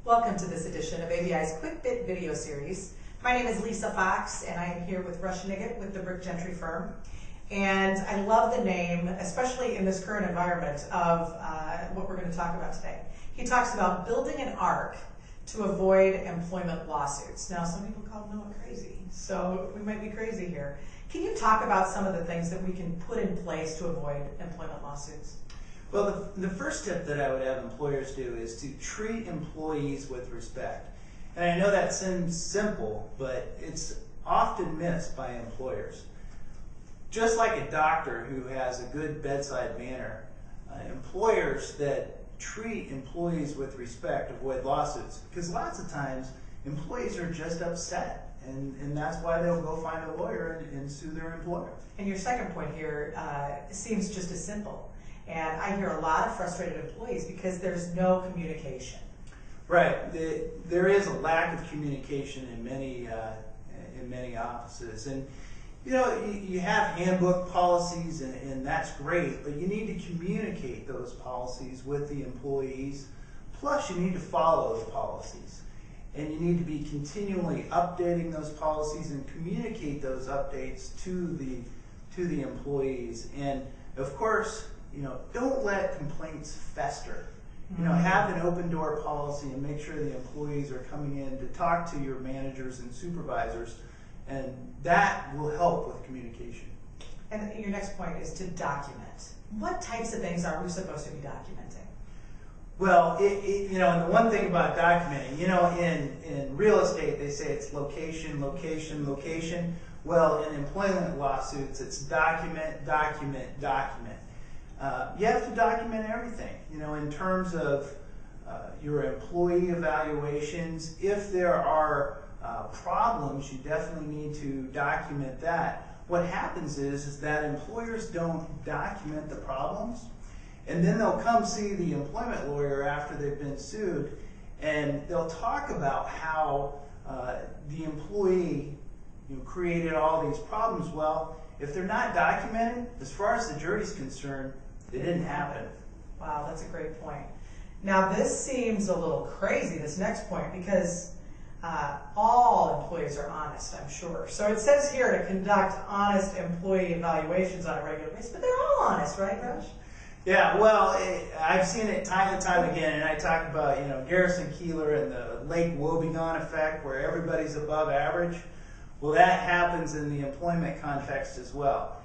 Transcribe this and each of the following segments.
Welcome to this edition of ABI's Quick Bit video series. My name is Lisa Fox, and I am here with Rush Nigut with the Brick Gentry firm. And I love the name, especially in this current environment of what we're going to talk about today. He talks about building an arc to avoid employment lawsuits. Now, some people call Noah crazy, so we might be crazy here. Can you talk about some of the things that we can put in place to avoid employment lawsuits? Well, the first tip that I would have employers do is to treat employees with respect. And I know that seems simple, but it's often missed by employers. Just like a doctor who has a good bedside manner, employers that treat employees with respect avoid lawsuits, because lots of times employees are just upset, and that's why they'll go find a lawyer and sue their employer. And your second point here seems just as simple. And I hear a lot of frustrated employees because there's no communication. Right. There is a lack of communication in many offices. And you know, you have handbook policies, and that's great, but you need to communicate those policies with the employees. Plus, you need to follow the policies. And you need to be continually updating those policies and communicate those updates to the employees. And of course, you know, don't let complaints fester. You know, have an open door policy and make sure the employees are coming in to talk to your managers and supervisors, and that will help with communication. And your next point is to document. What types of things are we supposed to be documenting? Well, you know, and the one thing about documenting, you know, in real estate they say it's location, location, location. Well, in employment lawsuits it's document, document, document. You have to document everything, you know, in terms of your employee evaluations. If there are problems, you definitely need to document that. What happens is that employers don't document the problems, and then they'll come see the employment lawyer after they've been sued, and they'll talk about how the employee, you know, created all these problems. Well, if they're not documented, as far as the jury's concerned, it didn't happen. Wow, that's a great point. Now, this seems a little crazy, this next point, because all employees are honest, I'm sure. So it says here to conduct honest employee evaluations on a regular basis, but they're all honest, right, Rush? Yeah, well, I've seen it time and time again, and I talk about, you know, Garrison Keillor and the Lake Wobegon effect, where everybody's above average. Well, that happens in the employment context as well.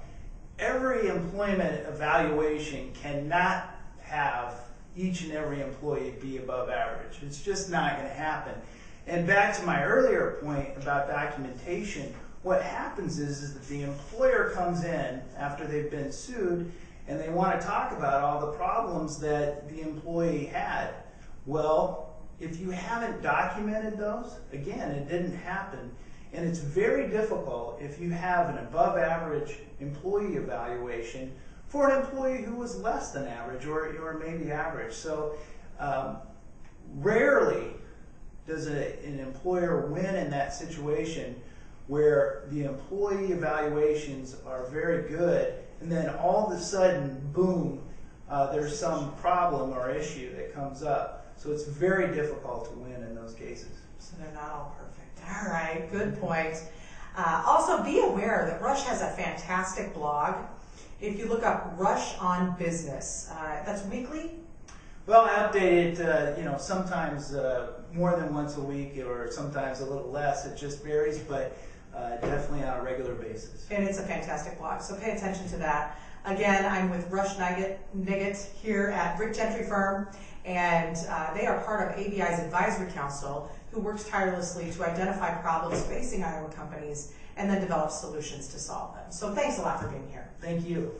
Every employment evaluation cannot have each and every employee be above average. It's just not going to happen. And back to my earlier point about documentation, what happens is that the employer comes in after they've been sued and they want to talk about all the problems that the employee had. Well, if you haven't documented those, again, it didn't happen. And it's very difficult if you have an above average employee evaluation for an employee who was less than average or maybe average. So rarely does an employer win in that situation where the employee evaluations are very good, and then all of a sudden, boom, there's some problem or issue that comes up. So it's very difficult to win in those cases. So they're not all perfect. All right, good point. Also, be aware that Rush has a fantastic blog. If you look up Rush on Business, that's weekly? Well, I update it, you know, sometimes more than once a week, or sometimes a little less. It just varies, but definitely on a regular basis. And it's a fantastic blog, so pay attention to that. Again, I'm with Rush Nigut here at Brick Gentry Firm, and they are part of ABI's Advisory Council, who works tirelessly to identify problems facing Iowa companies and then develop solutions to solve them. So thanks a lot for being here. Thank you.